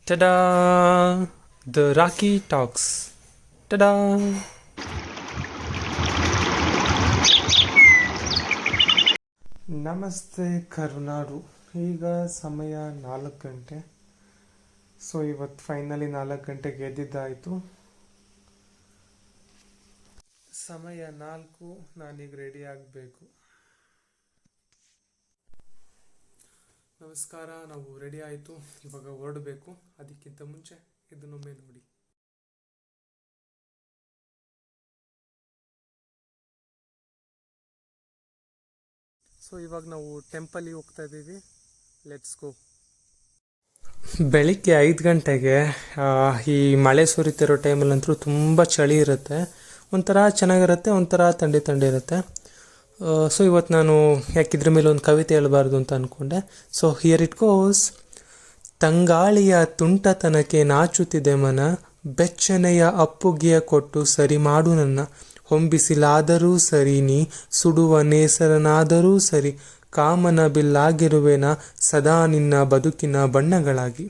Ta-da! The Rocky Talks. Ta-da! ನಮಸ್ತೆ ಕರುನಾಡು. ಈಗ ಸಮಯ 4 ಗಂಟೆ. ಸೊ ಇವತ್ತು ಫೈನಲಿ 4 ಗಂಟೆಗೆ ಎದ್ದಿದ್ದಾಯಿತು. ಸಮಯ 4, ನಾನೀಗ ರೆಡಿ ಆಗಬೇಕು. ನಮಸ್ಕಾರ, ನಾವು ರೆಡಿ ಆಯಿತು. ಇವಾಗ ಹೊರಡಬೇಕು. ಅದಕ್ಕಿಂತ ಮುಂಚೆ ಇದನ್ನೊಮ್ಮೆ ನೋಡಿ. ಸೊ ಇವಾಗ ನಾವು ಟೆಂಪಲಿಗೆ ಹೋಗ್ತಾ ಇದ್ದೀವಿ. Let's go. ಬೆಳಿಗ್ಗೆ 5 ಗಂಟೆಗೆ ಈ ಮಳೆ ಸುರಿತಿರೋ ಟೈಮಲ್ಲಂತೂ ತುಂಬ ಚಳಿ ಇರುತ್ತೆ. ಒಂಥರ ಚೆನ್ನಾಗಿರುತ್ತೆ, ಒಂಥರ ಥಂಡಿ ಇರುತ್ತೆ. ಸೊ ಇವತ್ತು ನಾನು ಯಾಕಿದ್ರ ಮೇಲೆ ಒಂದು ಕವಿತೆ ಹೇಳಬಾರ್ದು ಅಂತ ಅಂದ್ಕೊಂಡೆ. So here it goes. ತಂಗಾಳಿಯ ತುಂಟತನಕ್ಕೆ ನಾಚುತ್ತಿದೆ ಮನ, ಬೆಚ್ಚನೆಯ ಅಪ್ಪುಗೆಯ ಕೊಟ್ಟು ಸರಿ ಮಾಡು ನನ್ನ. ಹೊಂಬಿಸಿಲಾದರೂ ಸರಿ, ನೀ ಸುಡುವ ನೇಸರನಾದರೂ ಸರಿ, ಕಾಮನ ಬಿಲ್ಲಾಗಿರುವೆನ ಸದಾ ನಿನ್ನ ಬದುಕಿನ ಬಣ್ಣಗಳಾಗಿ.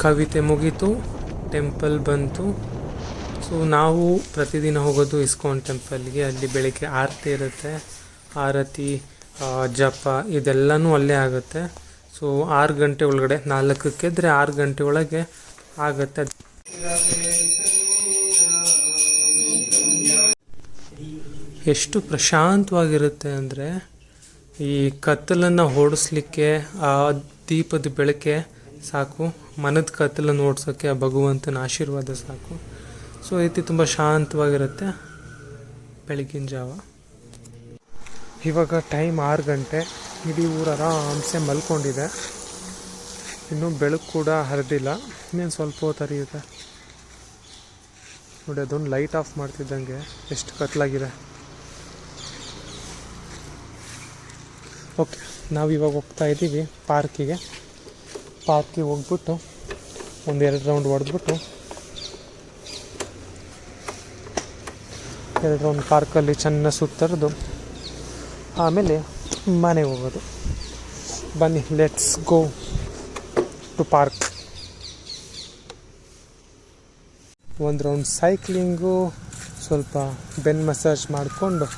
ಕವಿತೆ ಮುಗೀತು, ಟೆಂಪಲ್ ಬಂತು. ಸೊ ನಾವು ಪ್ರತಿದಿನ ಹೋಗೋದು ಇಸ್ಕಾನ್ ಟೆಂಪಲ್ಗೆ. ಅಲ್ಲಿ ಬೆಳಗ್ಗೆ ಆರತಿ ಇರುತ್ತೆ. ಆರತಿ, ಜಪ ಇದೆಲ್ಲನೂ ಅಲ್ಲೇ ಆಗುತ್ತೆ. ಸೊ 6 ಗಂಟೆ ಒಳಗಡೆ, 4ಕ್ಕೆ ಎದ್ದರೆ 6 ಗಂಟೆ ಒಳಗೆ ಆಗುತ್ತೆ. ಎಷ್ಟು ಪ್ರಶಾಂತವಾಗಿರುತ್ತೆ ಅಂದರೆ, ಈ ಕತ್ತಲನ್ನು ಓಡಿಸ್ಲಿಕ್ಕೆ ಆ ದೀಪದ ಬೆಳಕೆ ಸಾಕು. ಮನದ ಕತ್ತಲನ್ನು ಓಡಿಸೋಕ್ಕೆ ಆ ಭಗವಂತನ ಆಶೀರ್ವಾದ ಸಾಕು. ಸೊ ಈ ರೀತಿ ತುಂಬ ಶಾಂತವಾಗಿರುತ್ತೆ ಬೆಳಗಿನ ಜಾವ. ಇವಾಗ ಟೈಮ್ 6 ಗಂಟೆ. ಇಡೀ ಊರು ಆರಾಮ್ಸೆ ಮಲ್ಕೊಂಡಿದೆ. ಇನ್ನೂ ಬೆಳಕು ಕೂಡ ಹರಿದಿಲ್ಲ. ಇನ್ನೇನು ಸ್ವಲ್ಪ ಹೊತ್ತು ಹರಿಯುತ್ತೆ ನೋಡಿ. ಅದೊಂದು ಲೈಟ್ ಆಫ್ ಮಾಡ್ತಿದ್ದಂಗೆ ಎಷ್ಟು ಕತ್ಲಾಗಿದೆ. ಓಕೆ, ನಾವಿವಾಗ ಹೋಗ್ತಾ ಇದ್ದೀವಿ ಪಾರ್ಕಿಗೆ ಹೋಗ್ಬಿಟ್ಟು ಒಂದು 2 ರೌಂಡ್ ಹೊಡೆದ್ಬಿಟ್ಟು 2 ರೌಂಡ್ ಪಾರ್ಕಲ್ಲಿ ಚೆನ್ನಾಗಿ ಸುತ್ತರಿದು ಆಮೇಲೆ ಮನೆಗೆ ಹೋಗೋದು. ಬನ್ನಿ, ಲೆಟ್ಸ್ ಗೋ ಟು ಪಾರ್ಕ್. ಒಂದು ರೌಂಡ್ ಸೈಕ್ಲಿಂಗು, ಸ್ವಲ್ಪ ಬೆನ್ನು ಮಸಾಜ್ ಮಾಡಿಕೊಂಡು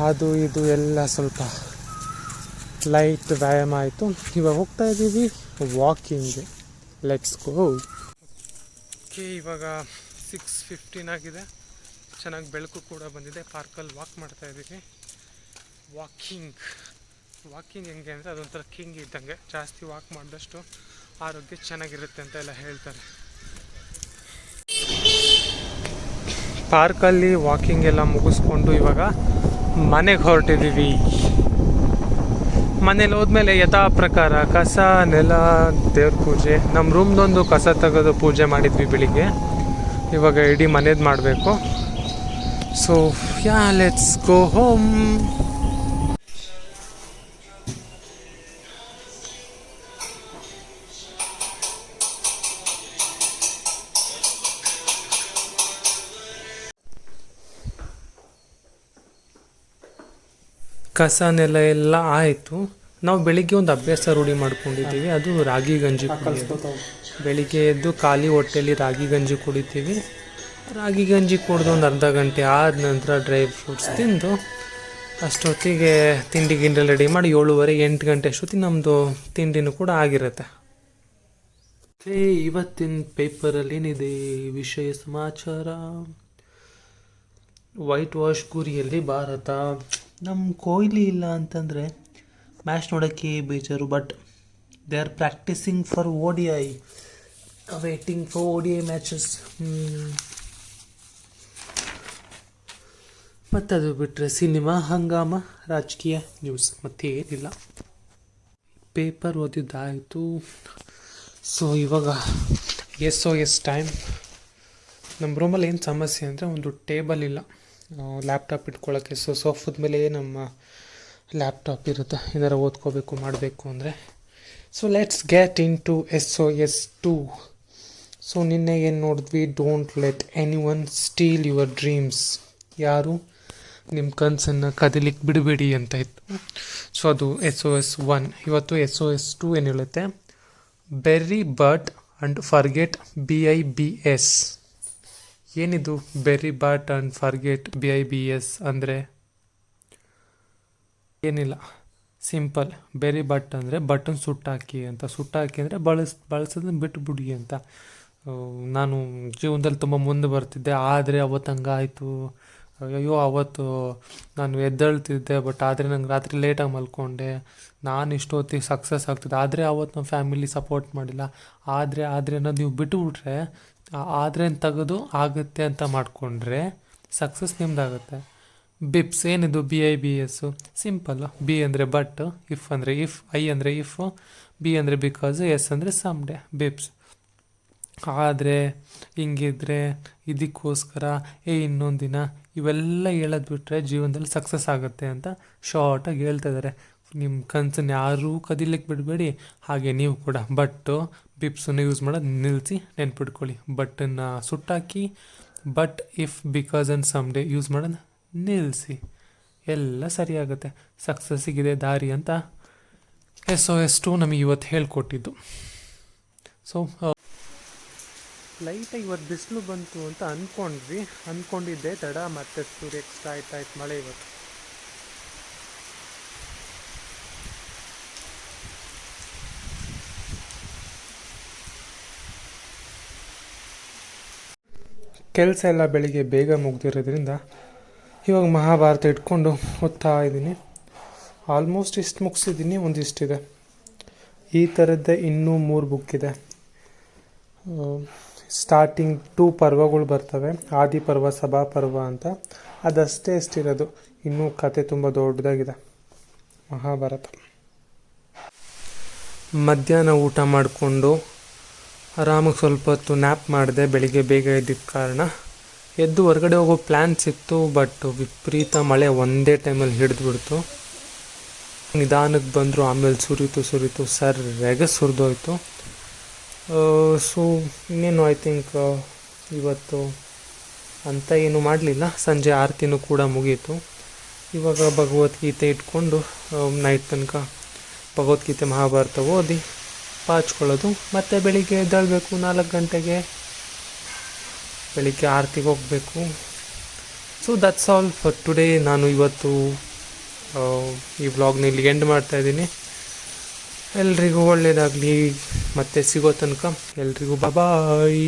ಅದು ಇದು ಎಲ್ಲ ಸ್ವಲ್ಪ ಲೈಟ್ ವ್ಯಾಯಾಮ ಆಯಿತು. ಇವಾಗ ಹೋಗ್ತಾ ಇದ್ದೀವಿ ವಾಕಿಂಗ್ಗೆ. Let's go. ಓಕೆ, ಇವಾಗ 6:15 ಆಗಿದೆ. ಚೆನ್ನಾಗಿ ಬೆಳಕು ಕೂಡ ಬಂದಿದೆ. ಪಾರ್ಕಲ್ಲಿ ವಾಕ್ ಮಾಡ್ತಾ ಇದ್ದೀವಿ. ವಾಕಿಂಗ್ ಹೆಂಗೆ ಅಂದರೆ ಅದೊಂಥರ ಕಿಂಗ್ ಇದ್ದಂಗೆ. ಜಾಸ್ತಿ ವಾಕ್ ಮಾಡಿದಷ್ಟು ಆರೋಗ್ಯ ಚೆನ್ನಾಗಿರುತ್ತೆ ಅಂತ ಎಲ್ಲ ಹೇಳ್ತಾರೆ. ಪಾರ್ಕಲ್ಲಿ ವಾಕಿಂಗ್ ಎಲ್ಲ ಮುಗಿಸ್ಕೊಂಡು ಇವಾಗ ಮನೆಗೆ ಹೊರಟಿದ್ದೀವಿ. ಮನೇಲಿ ಹೋದ್ಮೇಲೆ ಯಥಾ ಪ್ರಕಾರ ಕಸ, ನೆಲ, ದೇವ್ರ ಪೂಜೆ. ನಮ್ಮ ರೂಮ್ದೊಂದು ಕಸ ತೆಗೆದು ಪೂಜೆ ಮಾಡಿದ್ವಿ ಬೆಳಿಗ್ಗೆ. ಇವಾಗ ಇಡೀ ಮನೇದು ಮಾಡಬೇಕು. So yeah, let's go home. ಕಸ ನೆಲ ಎಲ್ಲ ಆಯಿತು. ನಾವು ಬೆಳಿಗ್ಗೆ ಒಂದು ಅಭ್ಯಾಸ ರೂಢಿ ಮಾಡ್ಕೊಂಡಿದ್ದೀವಿ. ಅದು ರಾಗಿ ಗಂಜಿ ಕುಡಿಯೋದು. ಬೆಳಿಗ್ಗೆ ಎದ್ದು ಖಾಲಿ ಹೊಟ್ಟೆಯಲ್ಲಿ ರಾಗಿ ಗಂಜಿ ಕುಡಿತೀವಿ. ರಾಗಿ ಗಂಜಿ ಕುಡಿದು ಒಂದು ಅರ್ಧ ಗಂಟೆ ಆದ ನಂತರ ಡ್ರೈ ಫ್ರೂಟ್ಸ್ ತಿಂದು ಅಷ್ಟೊತ್ತಿಗೆ ತಿಂಡಿ ರೆಡಿ ಮಾಡಿ 7:30 8 ಗಂಟೆ ಅಷ್ಟೊತ್ತಿಗೆ ನಮ್ಮದು ತಿಂಡಿನೂ ಕೂಡ ಆಗಿರುತ್ತೆ. ಇವತ್ತಿನ ಪೇಪರಲ್ಲಿ ಏನಿದೆ ವಿಷಯ ಸಮಾಚಾರ? ವೈಟ್ ವಾಶ್ ಗುರಿಯಲ್ಲಿ ಭಾರತ. ನಮ್ಮ ಕೊಹ್ಲಿ ಇಲ್ಲ ಅಂತಂದರೆ ಮ್ಯಾಚ್ ನೋಡೋಕ್ಕೆ ಬೇಜಾರು. But they are practising for ODI, waiting for ODI ಮ್ಯಾಚಸ್. ಮತ್ತು ಅದು ಬಿಟ್ಟರೆ ಸಿನಿಮಾ, ಹಂಗಾಮ, ರಾಜಕೀಯ ನ್ಯೂಸ್, ಮತ್ತೇನಿಲ್ಲ. ಪೇಪರ್ ಓದಿದ್ದಾಯಿತು. ಸೊ ಇವಾಗ SOS ಟೈಮ್. ನಮ್ಮ ರೂಮಲ್ಲಿ ಏನು ಸಮಸ್ಯೆ ಅಂದರೆ ಒಂದು ಟೇಬಲ್ ಇಲ್ಲ ಲ್ಯಾಪ್ಟಾಪ್ ಇಟ್ಕೊಳ್ಳೋಕ್ಕೆ. ಸೊ ಸೋಫಾದ ಮೇಲೆ ನಮ್ಮ ಲ್ಯಾಪ್ಟಾಪ್ ಇರುತ್ತೆ, ಏನಾರು ಓದ್ಕೋಬೇಕು ಮಾಡಬೇಕು ಅಂದರೆ. So let's get into SOS 2. So ನಿನ್ನೆ ಏನು ನೋಡಿದ್ವಿ? Don't let anyone steal your dreams. ಯಾರು ನಿಮ್ಮ ಕನಸನ್ನು ಕದಿಲಿಕ್ಕೆ ಬಿಡಬೇಡಿ ಅಂತ ಇತ್ತು. ಸೊ ಅದು SOS 1. ಇವತ್ತು SOS 2 ಏನು ಹೇಳುತ್ತೆ? Berry but and forget BIBS. ಏನಿದು berry but and forget BIBS ಅಂದರೆ? ಏನಿಲ್ಲ, ಸಿಂಪಲ್. ಬೆರಿ ಬಟ್ ಅಂದರೆ ಬಟನ್ ಸುಟ್ಟಾಕಿ ಅಂತ. ಸುಟ್ಟಾಕಿ ಅಂದರೆ ಬಳಸೋದನ್ನ ಬಿಟ್ಟುಬಿಡಿ ಅಂತ. ನಾನು ಜೀವನದಲ್ಲಿ ತುಂಬ ಮುಂದೆ ಬರ್ತಿದ್ದೆ, ಆದರೆ ಅವತ್ತು ಹಂಗಾಯಿತು, ಅಯ್ಯೋ ಅವತ್ತು ನಾನು ಎದ್ದೇಳ್ತಿದ್ದೆ, ಬಟ್ ಆದರೆ ನಂಗೆ ರಾತ್ರಿ ಲೇಟಾಗಿ ಮಲ್ಕೊಂಡೆ, ನಾನು ಇಷ್ಟೊತ್ತಿಗೆ ಸಕ್ಸಸ್ ಆಗ್ತಿದ್ದೆ, ಆದರೆ ಅವತ್ತು ನಮ್ಮ ಫ್ಯಾಮಿಲಿ ಸಪೋರ್ಟ್ ಮಾಡಿಲ್ಲ. ಆದರೆ ಅನ್ನೋದು ನೀವು ಬಿಟ್ಟುಬಿಟ್ರೆ, ಆದರೆ ತೆಗೆದು ಆಗುತ್ತೆ ಅಂತ ಮಾಡಿಕೊಂಡ್ರೆ ಸಕ್ಸಸ್ ನಿಮ್ದಾಗುತ್ತೆ. ಬಿಪ್ಸ್ ಏನಿದು BIBS? ಸಿಂಪಲ್ಲು. ಬಿ ಅಂದರೆ ಬಟ್, ಇಫ್ ಅಂದರೆ ಇಫ್, ಐ ಅಂದರೆ ಇಫ್, ಬಿ ಅಂದರೆ ಬಿಕಾಸ್, ಎಸ್ ಅಂದರೆ ಸಮ್ ಡೇ. ಬಿಪ್ಸ್. ಆದರೆ ಹಿಂಗಿದ್ರೆ, ಇದಕ್ಕೋಸ್ಕರ, ಇನ್ನೊಂದು ದಿನ, ಇವೆಲ್ಲ ಹೇಳೋದು ಬಿಟ್ಟರೆ ಜೀವನದಲ್ಲಿ ಸಕ್ಸಸ್ ಆಗುತ್ತೆ ಅಂತ ಶಾರ್ಟಾಗಿ ಹೇಳ್ತಾ ಇದ್ದಾರೆ. ನಿಮ್ಮ ಕನಸನ್ನು ಯಾರೂ ಕದಿಲಿಕ್ಕೆ ಬಿಡಬೇಡಿ. ಹಾಗೆ ನೀವು ಕೂಡ ಬಟ್ಟು ಬಿಪ್ಸನ್ನು ಯೂಸ್ ಮಾಡೋದು ನಿಲ್ಲಿಸಿ ನೆನ್ಪಿಟ್ಕೊಳ್ಳಿ. ಬಟ್ಟನ್ನು ಸುಟ್ಟಾಕಿ, but if because and some day use ಮಾಡೋದು ನಿಲ್ಲಿಸಿ, ಎಲ್ಲ ಸರಿಯಾಗುತ್ತೆ. ಸಕ್ಸಸ್ಸಿಗಿದೆ ದಾರಿ ಅಂತ SOS2 ನಮಗೆ ಇವತ್ತು ಹೇಳ್ಕೊಟ್ಟಿದ್ದು. ಸೊ ಲೈಟಾಗಿ ಇವತ್ತು ಬಿಸಿಲು ಬಂತು ಅಂತ ಅಂದ್ಕೊಂಡಿದ್ದೆ ತಡ, ಮತ್ತೆ ಸೂರ್ಯ ಎಕ್ಸ್ಟ್ರಾ ಆಯ್ತಾಯ್ತು ಮಳೆ ಇವತ್ತು. ಕೆಲಸ ಎಲ್ಲ ಬೆಳಿಗ್ಗೆ ಬೇಗ ಮುಗ್ದಿರೋದ್ರಿಂದ ಇವಾಗ ಮಹಾಭಾರತ ಇಟ್ಕೊಂಡು ಓದ್ತಾ ಇದ್ದೀನಿ. ಆಲ್ಮೋಸ್ಟ್ ಇಷ್ಟು ಮುಗಿಸಿದ್ದೀನಿ, ಒಂದಿಷ್ಟಿದೆ. ಈ ಥರದ್ದೇ ಇನ್ನೂ 3 ಬುಕ್ ಇದೆ. ಸ್ಟಾರ್ಟಿಂಗ್ 2 ಪರ್ವಗಳು ಬರ್ತವೆ, ಆದಿಪರ್ವ, ಸಭಾಪರ್ವ ಅಂತ. ಅದಷ್ಟೇ ಎಷ್ಟಿರೋದು, ಇನ್ನೂ ಕತೆ ತುಂಬ ದೊಡ್ಡದಾಗಿದೆ ಮಹಾಭಾರತ. ಮಧ್ಯಾಹ್ನ ಊಟ ಮಾಡಿಕೊಂಡು ಆರಾಮಾಗಿ ಸ್ವಲ್ಪ ಹೊತ್ತು ನ್ಯಾಪ್ ಮಾಡಿದೆ. ಬೆಳಿಗ್ಗೆ ಬೇಗ ಎದ್ದಿದ್ದ ಕಾರಣ ಎದ್ದು ಹೊರಗಡೆ ಹೋಗೋ ಪ್ಲ್ಯಾನ್ಸ್ ಇತ್ತು, ಬಟ್ ವಿಪರೀತ ಮಳೆ ಒಂದೇ ಟೈಮಲ್ಲಿ ಹಿಡಿದ್ಬಿಡ್ತು. ನಿಧಾನಕ್ಕೆ ಬಂದರು, ಆಮೇಲೆ ಸುರಿತು ಸರ್ಯಾಗೆ ಸುರಿದೋಯ್ತು. ಸೊ ಇನ್ನೇನು ಐ ಥಿಂಕ್ ಇವತ್ತು ಅಂತ ಏನು ಮಾಡಲಿಲ್ಲ. ಸಂಜೆ ಆರತಿನೂ ಕೂಡ ಮುಗೀತು. ಇವಾಗ ಭಗವದ್ಗೀತೆ ಇಟ್ಕೊಂಡು ನೈಟ್ ತನಕ ಭಗವದ್ಗೀತೆ ಮಹಾಭಾರತ ಓದಿ ಪಾಚ್ಕೊಳ್ಳೋದು. ಮತ್ತು ಬೆಳಿಗ್ಗೆ ಎದ್ದೇಳಬೇಕು 4 ಗಂಟೆಗೆ, ಬೆಳಿಗ್ಗೆ ಆರತಿಗೆ ಹೋಗಬೇಕು. So that's all for today. ನಾನು ಇವತ್ತು ಈ ವ್ಲಾಗ್ನ ಇಲ್ಲಿಗೆ ಎಂಡ್ ಮಾಡ್ತಾಯಿದ್ದೀನಿ. ಎಲ್ರಿಗೂ ಒಳ್ಳೆಯದಾಗಲಿ. ಮತ್ತೆ ಸಿಗೋ ತನಕ ಎಲ್ರಿಗೂ ಬಾಯ್.